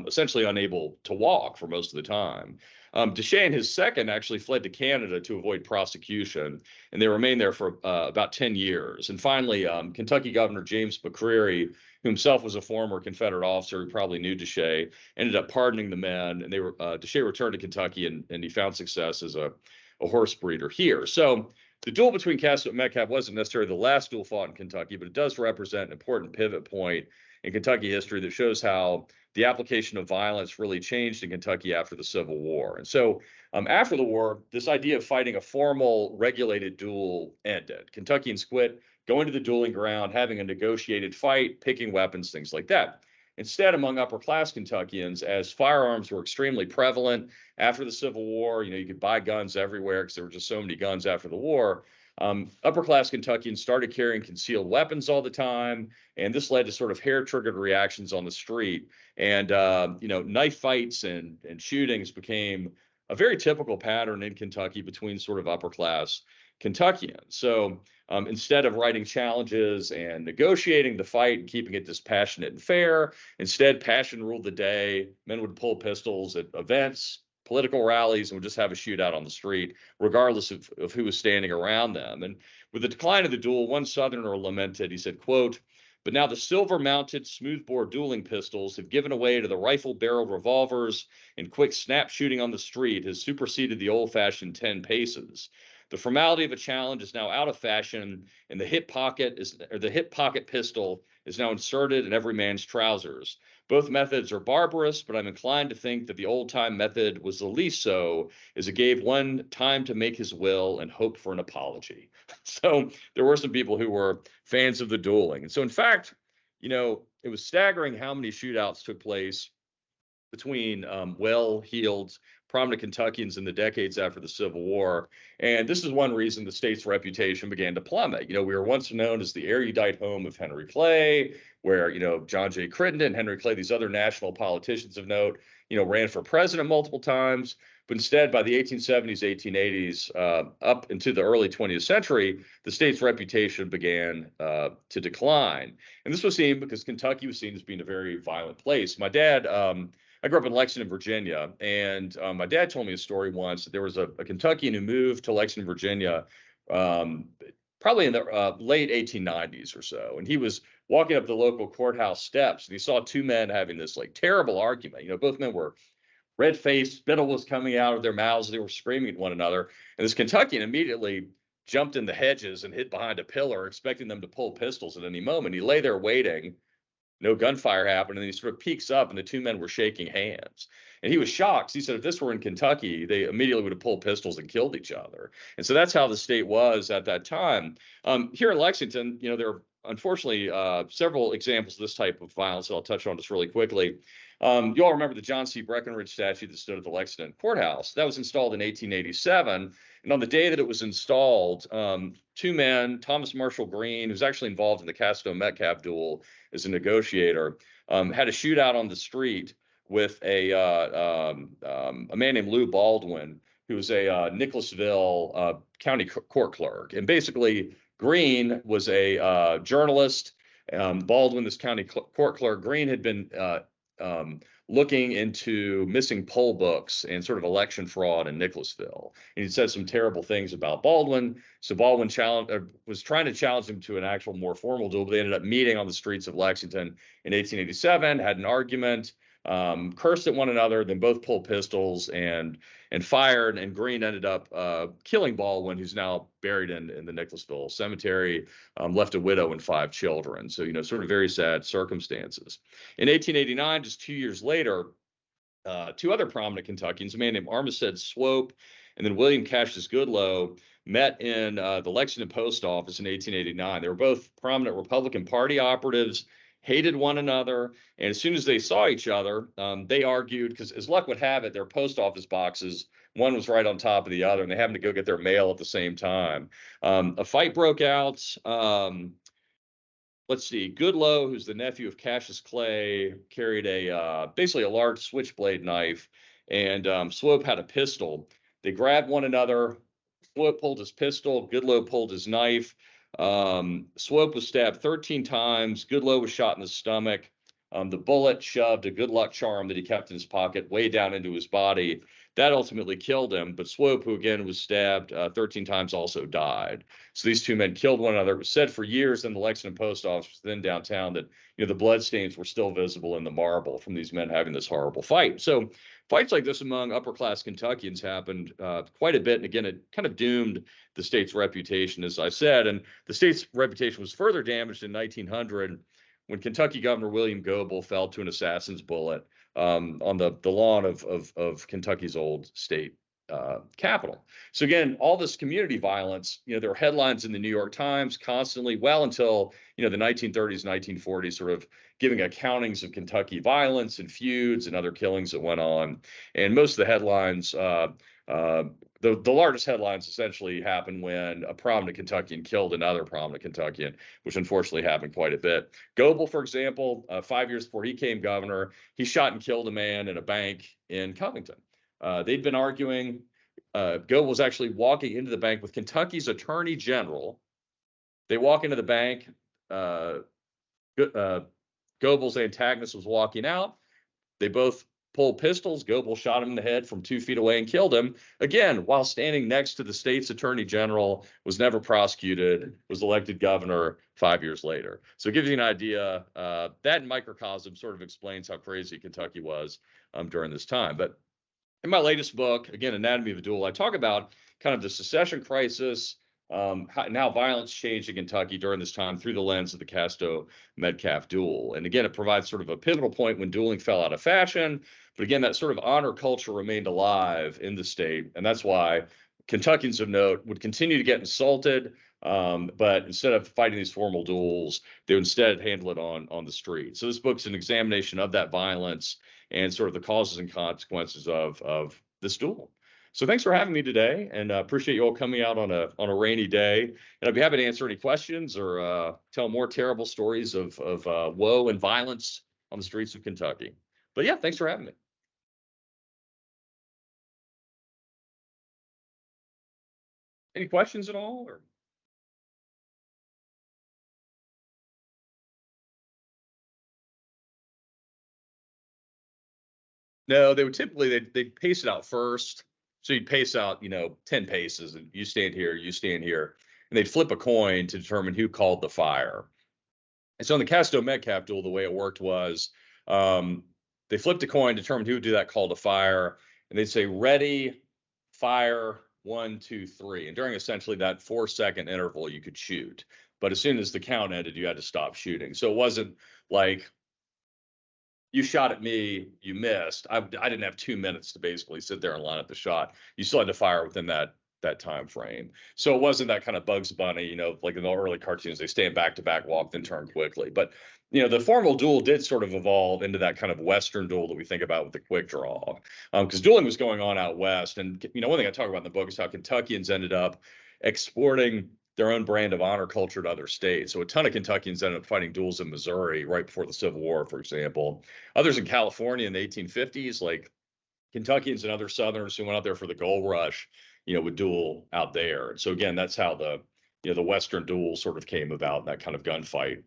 essentially unable to walk for most of the time. Deshay and his second actually fled to Canada to avoid prosecution, and they remained there for about 10 years. And finally, Kentucky Governor James McCreary, who himself was a former Confederate officer who probably knew Deshay, ended up pardoning the men, and Deshay returned to Kentucky, and he found success as a horse breeder here. So the duel between Castleton and Metcalf wasn't necessarily the last duel fought in Kentucky, but it does represent an important pivot point in Kentucky history that shows how the application of violence really changed in Kentucky after the Civil War. And so after the war, this idea of fighting a formal regulated duel ended. Kentuckians quit going to the dueling ground, having a negotiated fight, picking weapons, things like that. Instead, among upper class Kentuckians, as firearms were extremely prevalent after the Civil War, you could buy guns everywhere because there were just so many guns after the war. Upper class Kentuckians started carrying concealed weapons all the time, and this led to sort of hair-triggered reactions on the street. And knife fights and shootings became a very typical pattern in Kentucky between sort of upper class Kentuckians. So instead of writing challenges and negotiating the fight and keeping it dispassionate and fair, instead passion ruled the day. Men would pull pistols at events, political rallies, and would just have a shootout on the street, regardless of who was standing around them. And with the decline of the duel, one Southerner lamented, he said, quote, "But now the silver-mounted smoothbore dueling pistols have given way to the rifle-barreled revolvers, and quick snap shooting on the street has superseded the old-fashioned 10 paces. The formality of a challenge is now out of fashion, and the hip pocket pistol is now inserted in every man's trousers. Both methods are barbarous, but I'm inclined to think that the old-time method was the least so, as it gave one time to make his will and hope for an apology." So there were some people who were fans of the dueling. And so, in fact, it was staggering how many shootouts took place between well-heeled, prominent Kentuckians in the decades after the Civil War. And this is one reason the state's reputation began to plummet. We were once known as the erudite home of Henry Clay, where, John J. Crittenden, Henry Clay, these other national politicians of note, ran for president multiple times. But instead, by the 1870s, 1880s, up into the early 20th century, the state's reputation began to decline. And this was seen because Kentucky was seen as being a very violent place. My dad, I grew up in Lexington, Virginia, and my dad told me a story once that there was a Kentuckian who moved to Lexington, Virginia, um, probably in the late 1890s or so, and he was walking up the local courthouse steps, and he saw two men having this like terrible argument. You know, both men were red-faced, spittle was coming out of their mouths, they were screaming at one another, and this Kentuckian immediately jumped in the hedges and hid behind a pillar, expecting them to pull pistols at any moment. He lay there waiting. No gunfire happened, and then he sort of peeks up, and the two men were shaking hands. And he was shocked. He said, if this were in Kentucky, they immediately would have pulled pistols and killed each other. And so that's how the state was at that time. Here in Lexington, you know, there are unfortunately several examples of this type of violence that I'll touch on just really quickly. You all remember the John C. Breckinridge statue that stood at the Lexington courthouse. That was installed in 1887. And on the day that it was installed, two men, Thomas Marshall Green, who's actually involved in the Castro-Metcalfe duel as a negotiator, had a shootout on the street with a man named Lou Baldwin, who was a Nicholasville county court clerk. And basically, Green was a journalist. Baldwin, this county court clerk. Green had been looking into missing poll books and sort of election fraud in Nicholasville. And he said some terrible things about Baldwin. So Baldwin was trying to challenge him to an actual more formal duel, but they ended up meeting on the streets of Lexington in 1887, had an argument, cursed at one another, then both pulled pistols and fired, and Green ended up killing Baldwin, who's now buried in the Nicholasville cemetery, left a widow and 5 children. So, you know, sort of very sad circumstances. In 1889, just 2 years later, two other prominent Kentuckians, a man named Armistead Swope and then William Cassius Goodloe, met in the Lexington post office in 1889. They were both prominent Republican Party operatives, hated one another, and as soon as they saw each other, they argued, because as luck would have it, their post office boxes, one was right on top of the other, and they happened to go get their mail at the same time. A fight broke out. Let's see, Goodloe, who's the nephew of Cassius Clay, carried basically a large switchblade knife, and Swope had a pistol. They grabbed one another. Swope pulled his pistol. Goodloe pulled his knife. Swope was stabbed 13 times. Goodloe was shot in the stomach. The bullet shoved a good luck charm that he kept in his pocket way down into his body. That ultimately killed him. But Swope, who again was stabbed 13 times, also died. So these two men killed one another. It was said for years in the Lexington post office, then downtown, that the bloodstains were still visible in the marble from these men having this horrible fight. So fights like this among upper class Kentuckians happened quite a bit. And again, it kind of doomed the state's reputation, as I said. And the state's reputation was further damaged in 1900 when Kentucky Governor William Goebel fell to an assassin's bullet on the lawn of Kentucky's old state capital. So again, all this community violence, there were headlines in the New York Times constantly, well until the 1930s, 1940s, sort of giving accountings of Kentucky violence and feuds and other killings that went on. And most of the headlines, the largest headlines essentially happened when a prominent Kentuckian killed another prominent Kentuckian, which unfortunately happened quite a bit. Goebel, for example, 5 years before he came governor, he shot and killed a man in a bank in Covington. They'd been arguing. Goebel was actually walking into the bank with Kentucky's attorney general. They walk into the bank. Goebel's antagonist was walking out. They both pulled pistols. Goebel shot him in the head from 2 feet away and killed him, again, while standing next to the state's attorney general, was never prosecuted, was elected governor 5 years later. So it gives you an idea. That in microcosm sort of explains how crazy Kentucky was during this time. But in my latest book, again, Anatomy of a Duel, I talk about kind of the secession crisis, and how violence changed in Kentucky during this time through the lens of the Castro-Metcalfe duel. And again, it provides sort of a pivotal point when dueling fell out of fashion. But again, that sort of honor culture remained alive in the state. And that's why Kentuckians of note would continue to get insulted. But instead of fighting these formal duels, they would instead handle it on the street. So this book's an examination of that violence and sort of the causes and consequences of this duel. So thanks for having me today, and appreciate you all coming out on a rainy day. And I'd be happy to answer any questions or tell more terrible stories of woe and violence on the streets of Kentucky. But yeah, thanks for having me. Any questions at all? Or? No, they would typically, they'd pace it out first. So you'd pace out, 10 paces and you stand here, and they'd flip a coin to determine who called the fire. And so in the Casto Metcalf duel, the way it worked was they flipped a coin, determined who would do that call to fire, and they'd say, ready, fire, 1, 2, 3. And during essentially that 4-second interval, you could shoot. But as soon as the count ended, you had to stop shooting. So it wasn't like you shot at me, you missed. I didn't have 2 minutes to basically sit there and line up the shot. You still had to fire within that time frame. So it wasn't that kind of Bugs Bunny, like in the early cartoons, they stand back to back, walk, then turn quickly. But the formal duel did sort of evolve into that kind of Western duel that we think about with the quick draw, because dueling was going on out west. And one thing I talk about in the book is how Kentuckians ended up exporting their own brand of honor culture to other states. So a ton of Kentuckians ended up fighting duels in Missouri right before the Civil War, for example. Others in California in the 1850s, like Kentuckians and other Southerners who went out there for the gold rush, would duel out there. And so again, that's how the Western duel sort of came about, and that kind of gunfight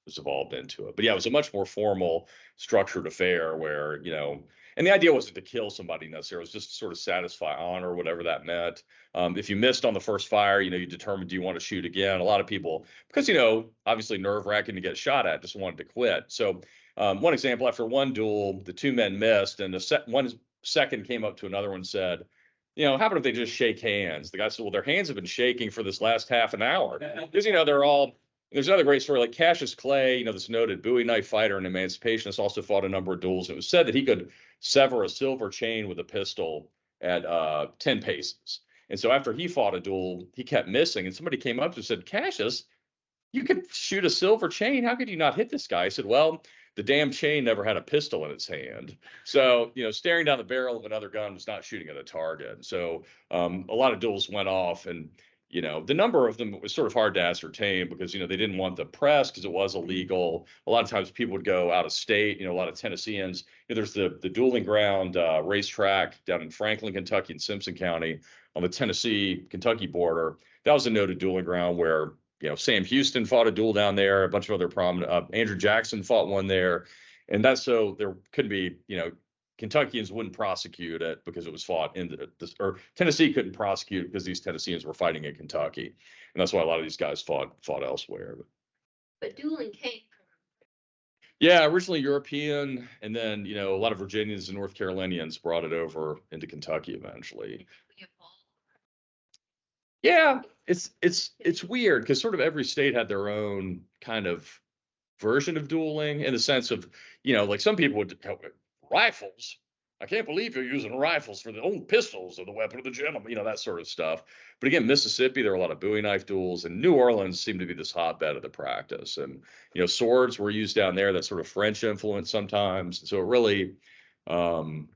was evolved into it. But yeah, it was a much more formal, structured affair where, and the idea wasn't to kill somebody necessarily. It was just to sort of satisfy honor, whatever that meant. If you missed on the first fire, you determined, do you want to shoot again? A lot of people, because, obviously nerve-wracking to get shot at, just wanted to quit. So one example, after one duel, the 2 men missed, and one second came up to another one and said, how about if they just shake hands? The guy said, well, their hands have been shaking for this last half an hour. Because, there's another great story, like Cassius Clay, this noted Bowie knife fighter and emancipationist, also fought a number of duels. It was said that he could sever a silver chain with a pistol at 10 paces. And so after he fought a duel, he kept missing. And somebody came up to him and said, Cassius, you could shoot a silver chain. How could you not hit this guy? I said, well, the damn chain never had a pistol in its hand. So, staring down the barrel of another gun was not shooting at a target. So a lot of duels went off, and the number of them was sort of hard to ascertain because, they didn't want the press because it was illegal. A lot of times people would go out of state, a lot of Tennesseans. There's the dueling ground racetrack down in Franklin, Kentucky, and Simpson County on the Tennessee-Kentucky border. That was a noted dueling ground where, Sam Houston fought a duel down there. A bunch of other prominent, Andrew Jackson fought one there. And that's so there couldn't be, Kentuckians wouldn't prosecute it because it was fought in or Tennessee couldn't prosecute because these Tennesseans were fighting in Kentucky. And that's why a lot of these guys fought elsewhere.
But dueling came from.
Yeah, originally European, and then, a lot of Virginians and North Carolinians brought it over into Kentucky eventually. Yeah, it's weird because sort of every state had their own kind of version of dueling, in the sense of, like some people would rifles. I can't believe you're using rifles for the old pistols or the weapon of the gentleman, that sort of stuff. But again, Mississippi, there were a lot of Bowie knife duels, and New Orleans seemed to be this hotbed of the practice. And, swords were used down there, that sort of French influence sometimes. So it really, depending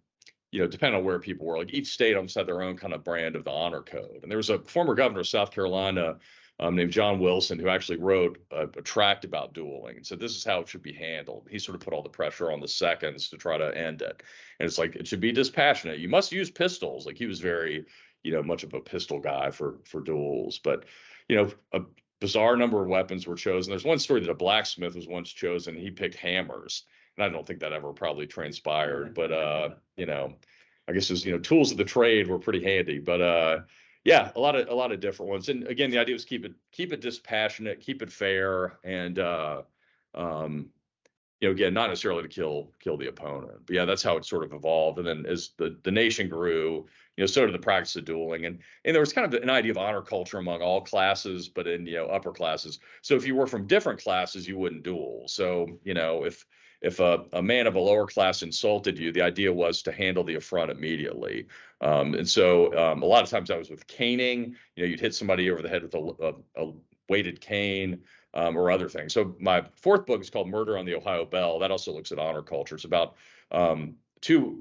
on where people were, like each state almost had their own kind of brand of the honor code. And there was a former governor of South Carolina named John Wilson, who actually wrote a tract about dueling and said, this is how it should be handled. He sort of put all the pressure on the seconds to try to end it. And it's like, it should be dispassionate. You must use pistols. Like he was very, much of a pistol guy for duels. But, a bizarre number of weapons were chosen. There's one story that a blacksmith was once chosen. He picked hammers. And I don't think that ever probably transpired. But, I guess it's, tools of the trade were pretty handy. But, yeah, a lot of different ones. And again, the idea was keep it dispassionate, keep it fair, and again, not necessarily to kill the opponent. But yeah, that's how it sort of evolved. And then as the nation grew, so did the practice of dueling. And there was kind of an idea of honor culture among all classes, but in upper classes. So if you were from different classes, you wouldn't duel. So if a man of a lower class insulted you, the idea was to handle the affront immediately. And so a lot of times that was with caning. You'd hit somebody over the head with a weighted cane or other things. So my fourth book is called Murder on the Ohio Belle. That also looks at honor culture. It's about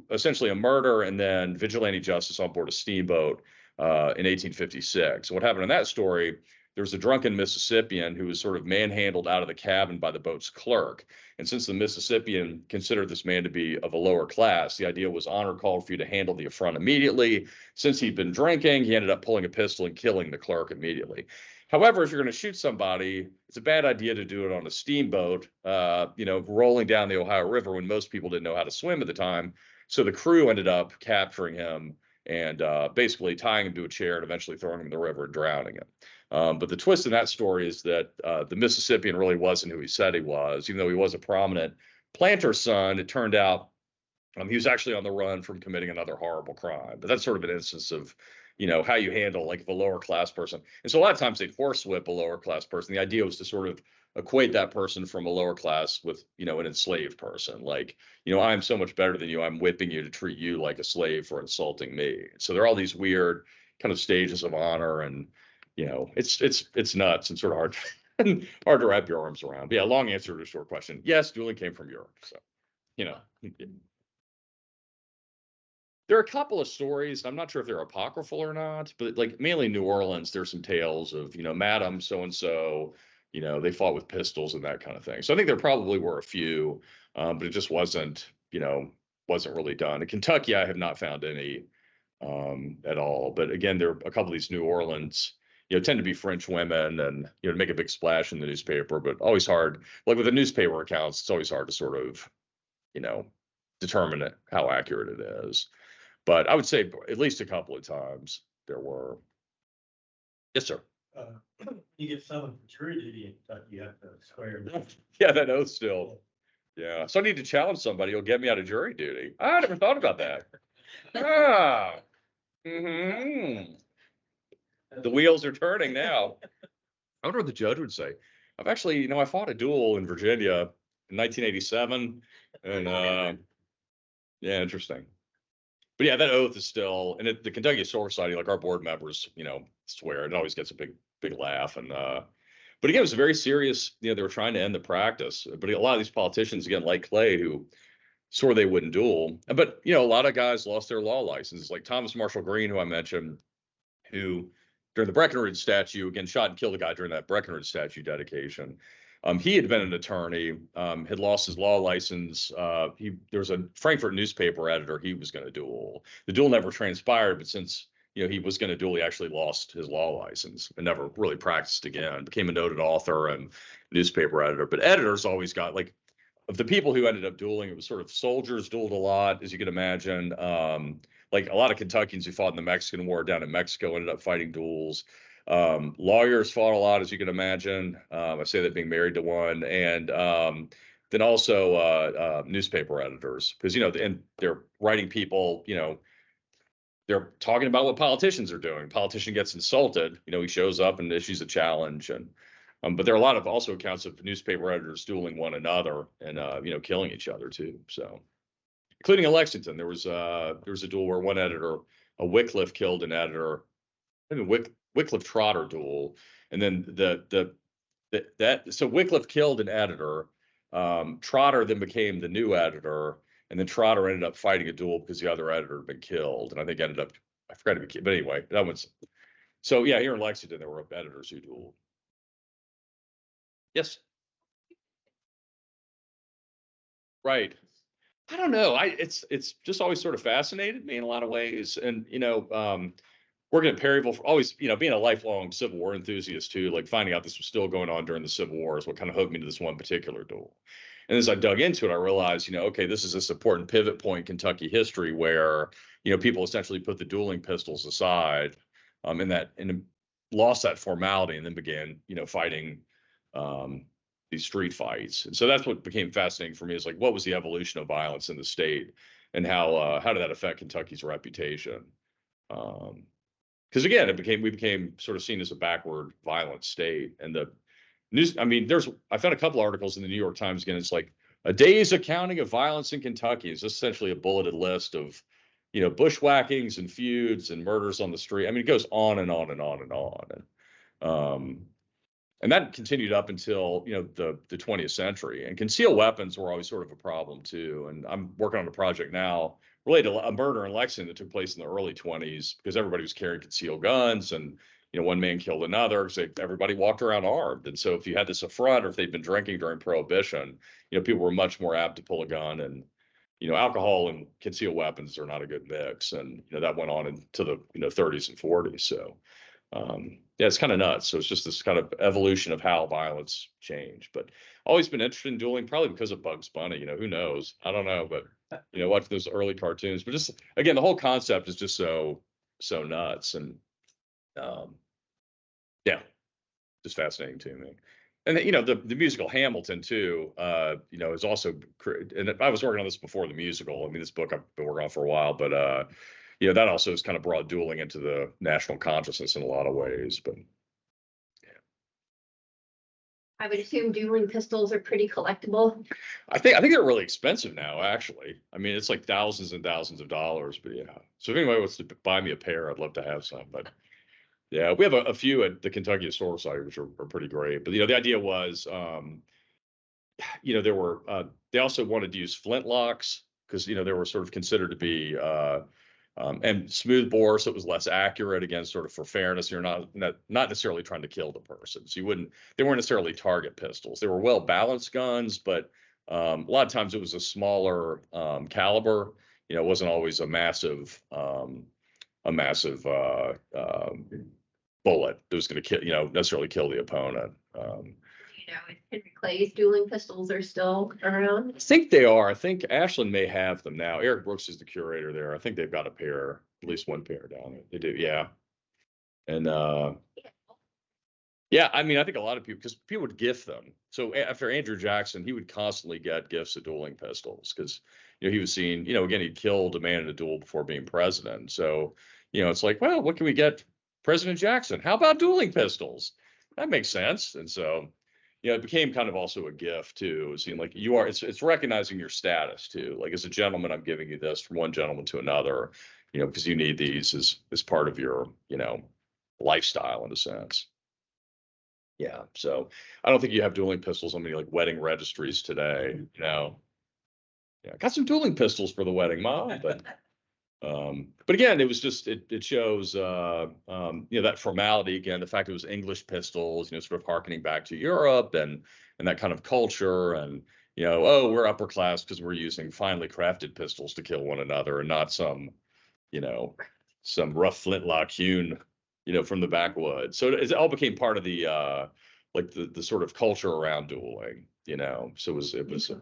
essentially a murder and then vigilante justice on board a steamboat in 1856. And what happened in that story, there was a drunken Mississippian who was sort of manhandled out of the cabin by the boat's clerk. And since the Mississippian considered this man to be of a lower class, the idea was honor called for you to handle the affront immediately. Since he'd been drinking, he ended up pulling a pistol and killing the clerk immediately. However, if you're going to shoot somebody, it's a bad idea to do it on a steamboat, rolling down the Ohio River when most people didn't know how to swim at the time. So the crew ended up capturing him and basically tying him to a chair and eventually throwing him in the river and drowning him. But the twist in that story is that the Mississippian really wasn't who he said he was, even though he was a prominent planter's son. It turned out he was actually on the run from committing another horrible crime. But that's sort of an instance of, how you handle like if a lower class person. And so a lot of times they'd horsewhip a lower class person. The idea was to sort of equate that person from a lower class with, an enslaved person. Like, I'm so much better than you. I'm whipping you to treat you like a slave for insulting me. So there are all these weird kind of stages of honor, and it's nuts and sort of hard to wrap your arms around. But yeah, long answer to a short question. Yes, dueling came from Europe. So, there are a couple of stories. I'm not sure if they're apocryphal or not, but like mainly New Orleans, there's some tales of, Madam so-and-so, they fought with pistols and that kind of thing. So I think there probably were a few, but it just wasn't really done. In Kentucky, I have not found any at all. But again, there are a couple of these New Orleans, tend to be French women and, make a big splash in the newspaper, but always hard. Like with the newspaper accounts, it's always hard to sort of, determine how accurate it is. But I would say at least a couple of times there were. Yes, sir.
You get summoned for jury duty in Kentucky, you have to swear.
Yeah, that oath still. Yeah. So I need to challenge somebody who'll get me out of jury duty. I never thought about that. The wheels are turning now. I wonder what the judge would say. I've actually, I fought a duel in Virginia in 1987. And yeah, interesting. But yeah, that oath is still, and the Kentucky Historical Society, like our board members, swear. It always gets a big laugh. And but again, it was very serious. They were trying to end the practice. But a lot of these politicians, again, like Clay, who swore they wouldn't duel. But a lot of guys lost their law licenses, like Thomas Marshall Green, who I mentioned, who during the Breckinridge statue, again, shot and killed a guy during that Breckinridge statue dedication. He had been an attorney, had lost his law license. There was a Frankfurt newspaper editor he was going to duel. The duel never transpired, but since he was going to duel, he actually lost his law license and never really practiced again. Became a noted author and newspaper editor. But editors always got, like, of the people who ended up dueling, it was sort of soldiers dueled a lot, as you can imagine. Like a lot of Kentuckians who fought in the Mexican War down in Mexico ended up fighting duels. Lawyers fought a lot, as you can imagine. I say that being married to one, and then also newspaper editors, because and they're writing people. They're talking about what politicians are doing. Politician gets insulted. He shows up and issues a challenge, and but there are a lot of also accounts of newspaper editors dueling one another and killing each other too. So, including in Lexington, there was a duel where one editor, a Wycliffe, killed an editor. I mean, Wycliffe Trotter duel, and then so Wycliffe killed an editor. Trotter then became the new editor, and then Trotter ended up fighting a duel because the other editor had been killed, and I think ended up, I forgot to be killed, but anyway, that was. So yeah, here in Lexington there were editors who dueled. Yes. Right. I don't know. It's just always sort of fascinated me in a lot of ways, and working at Perryville, always, being a lifelong Civil War enthusiast too, like finding out this was still going on during the Civil War is what kind of hooked me to this one particular duel. And as I dug into it, I realized, okay, this is this important pivot point in Kentucky history where, people essentially put the dueling pistols aside, and lost that formality and then began, fighting these street fights. And so that's what became fascinating for me, is like, what was the evolution of violence in the state, and how did that affect Kentucky's reputation? Because again, we became sort of seen as a backward, violent state. And the news, I found a couple articles in the New York Times, again, it's like a day's accounting of violence in Kentucky. Is essentially a bulleted list of, bushwhackings and feuds and murders on the street. It goes on and on and on and on. And that continued up until, the 20th century. And concealed weapons were always sort of a problem too. And I'm working on a project now related to a murder in Lexington that took place in the early 1920s, because everybody was carrying concealed guns, and one man killed another because everybody walked around armed. And so if you had this affront, or if they'd been drinking during Prohibition, people were much more apt to pull a gun. And alcohol and concealed weapons are not a good mix. And that went on into the 30s and 40s. So yeah, it's kind of nuts. So it's just this kind of evolution of how violence changed. But always been interested in dueling, probably because of Bugs Bunny. Who knows? I don't know, but you know, watch those early cartoons. But just again, the whole concept is just so nuts, and yeah, just fascinating to me. And you know, the musical Hamilton too, you know, is also, and I was working on this before the musical. I mean, this book I've been working on for a while, but you know, that also has kind of brought dueling into the national consciousness in a lot of ways. But
I would assume dueling pistols are pretty collectible.
I think they're really expensive now, actually. I mean, it's like thousands and thousands of dollars. But yeah, so if anybody wants to buy me a pair, I'd love to have some. But yeah, we have a few at the Kentucky Historical Society, which are pretty great. But you know, the idea was, you know, there were they also wanted to use flintlocks because you know they were sort of considered to be and smooth bore, so it was less accurate. Again, sort of for fairness, you're not necessarily trying to kill the person, so they weren't necessarily target pistols. They were well balanced guns, but a lot of times it was a smaller caliber. You know, it wasn't always a massive bullet that was going to kill, you know, necessarily kill the opponent.
You know, if Henry Clay's dueling pistols are still around.
I think they are. I think Ashland may have them now. Eric Brooks is the curator there. I think they've got a pair, at least one pair down there. They do, yeah. And yeah, I mean, I think a lot of people, because people would gift them. So after Andrew Jackson, he would constantly get gifts of dueling pistols because, you know, he was seen, you know, again, he killed a man in a duel before being president. So, you know, it's like, well, what can we get President Jackson? How about dueling pistols? That makes sense. And so, you know, it became kind of also a gift too. It seemed like it's recognizing your status too. Like, as a gentleman, I'm giving you this from one gentleman to another, you know, because you need these as part of your, you know, lifestyle in a sense. Yeah. So I don't think you have dueling pistols on many like wedding registries today, you know. Yeah, got some dueling pistols for the wedding, Mom. But again, it was just it shows you know, that formality, again, the fact it was English pistols, you know, sort of harkening back to Europe and that kind of culture, and you know, oh, we're upper class because we're using finely crafted pistols to kill one another and not some, you know, some rough flintlock hewn, you know, from the backwoods. So it all became part of the like the sort of culture around dueling, you know. So it was yeah.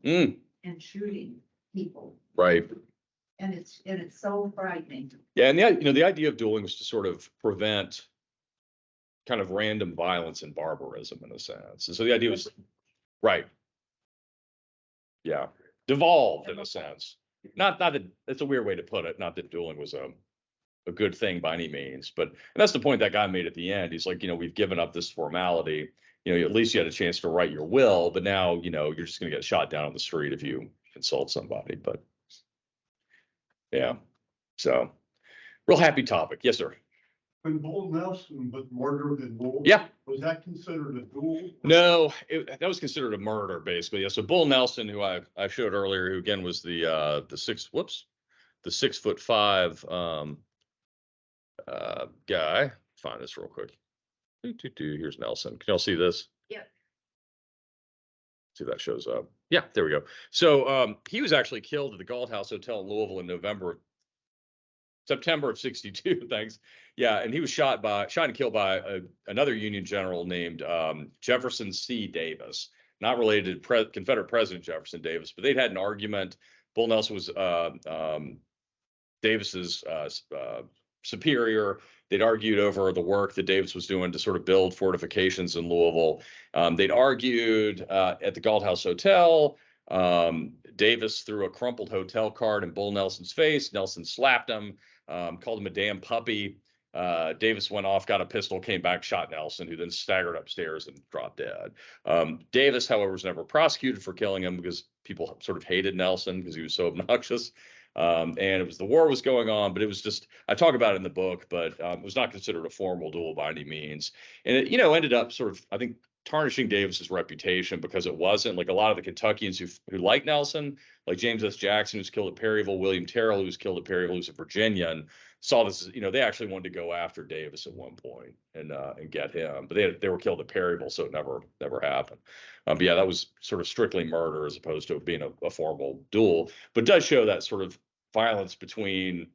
Mm,
and shooting people.
right.
And it's so frightening.
Yeah, and you know, the idea of dueling was to sort of prevent kind of random violence and barbarism in a sense. And so the idea was right. Yeah. Devolved in a sense. Not that that's a weird way to put it. Not that dueling was a good thing by any means, but and that's the point that guy made at the end. He's like, you know, we've given up this formality. You know, at least you had a chance to write your will, but now, you know, you're just going to get shot down on the street if you insult somebody. But yeah, so real happy topic. Yes, sir.
When Bull Nelson was murdered in Bull,
Yeah.
was that considered a duel?
No, that was considered a murder, basically. Yeah. So Bull Nelson, who I showed earlier, who again was the 6'5" guy. Find this real quick. Here's Nelson. Can y'all see this?
Yep.
See if that shows up. Yeah, there we go. So he was actually killed at the Galt House Hotel in Louisville in September of '62. Thanks. Yeah, and he was shot and killed by another Union general named Jefferson C. Davis, not related to Confederate President Jefferson Davis, but they'd had an argument. Bull Nelson was Davis's superior. They'd argued over the work that Davis was doing to sort of build fortifications in Louisville. They'd argued at the Galt House Hotel. Davis threw a crumpled hotel card in Bull Nelson's face. Nelson slapped him, called him a damn puppy. Davis went off, got a pistol, came back, shot Nelson, who then staggered upstairs and dropped dead. Davis, however, was never prosecuted for killing him because people sort of hated Nelson because he was so obnoxious. And it was the war was going on, but it was just, I talk about it in the book, but it was not considered a formal duel by any means. And it, you know, ended up sort of, I think, tarnishing Davis's reputation because it wasn't. Like a lot of the Kentuckians who liked Nelson, like James S. Jackson, who's killed at Perryville, William Terrell, who was killed at Perryville, who's a Virginian, saw this, you know, they actually wanted to go after Davis at one point and get him, but they were killed at Perryville, so it never happened. But yeah, that was sort of strictly murder as opposed to it being a formal duel, but it does show that sort of violence between,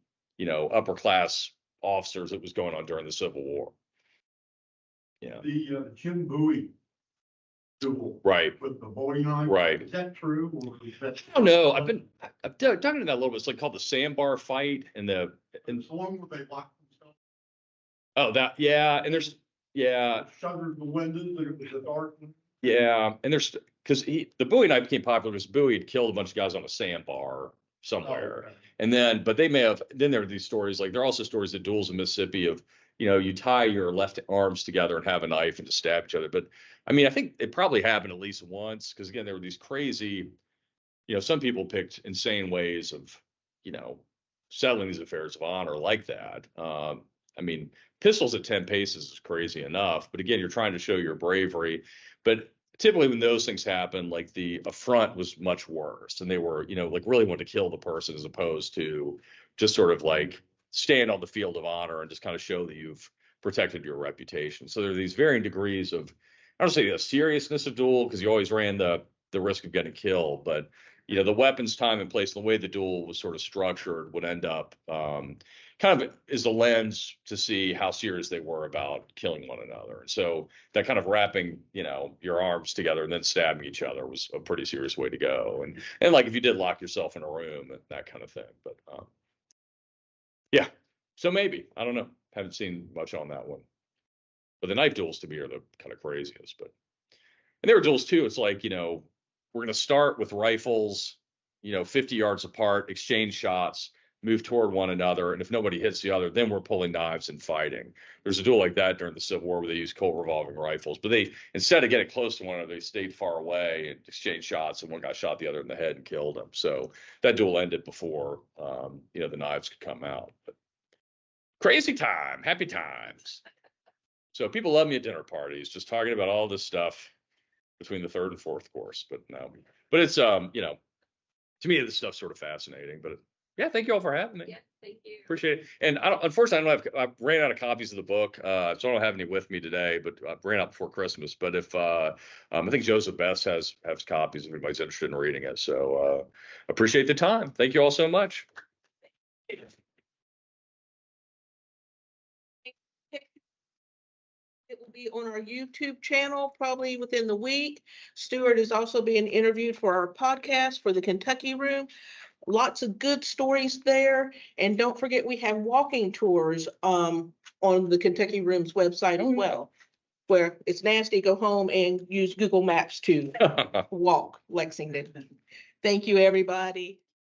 upper class officers that was going on during the Civil War. Yeah,
The Jim Bowie duel.
right,
With the Bowie knife.
right.
Is that true? Or is that?
I don't know. I'm talking about that a little bit. It's like called the sandbar fight and
It's the one where they locked themselves.
oh, and there's, yeah,
Shuttered the windows, there was a dark one.
yeah. And there's, because the Bowie knife became popular because Bowie had killed a bunch of guys on a sandbar somewhere.
Oh, okay.
And then, but then there are these stories, like there are also stories of duels in Mississippi of, you tie your left arms together and have a knife and just stab each other. But I mean, I think it probably happened at least once because again, there were these crazy, some people picked insane ways of, settling these affairs of honor like that. I mean, pistols at 10 paces is crazy enough, but again, you're trying to show your bravery. But typically when those things happen, like the affront was much worse and they were, like really want to kill the person as opposed to just sort of like stand on the field of honor and just kind of show that you've protected your reputation. So there are these varying degrees of, I don't say the seriousness of duel because you always ran the risk of getting killed, but the weapons, time and place, and the way the duel was sort of structured would end up kind of is a lens to see how serious they were about killing one another. And so that kind of wrapping, your arms together and then stabbing each other was a pretty serious way to go. And like if you did lock yourself in a room and that kind of thing. But yeah, so maybe, I don't know. Haven't seen much on that one. But the knife duels to me are the kind of craziest. But and there were duels too. It's like, we're going to start with rifles, 50 yards apart, exchange shots, move toward one another. And if nobody hits the other, then we're pulling knives and fighting. There's a duel like that during the Civil War where they used Colt revolving rifles. But they, instead of getting close to one another, they stayed far away and exchanged shots. And one guy shot the other in the head and killed him. So that duel ended before, the knives could come out. But crazy time, happy times. So people love me at dinner parties, just talking about all this stuff between the third and fourth course. But no, but it's, to me, this stuff's sort of fascinating. But yeah, thank you all for having me.
Yeah, thank you.
Appreciate it. And unfortunately, I ran out of copies of the book, so I don't have any with me today. But I ran out before Christmas. But if I think Joseph Best has copies if anybody's interested in reading it. So appreciate the time. Thank you all so much.
It will be on our YouTube channel probably within the week. Stuart is also being interviewed for our podcast for the Kentucky Room. Lots of good stories there. And don't forget, we have walking tours on the Kentucky Room's website as well, where it's nasty, go home and use Google Maps to walk Lexington. Thank you, everybody.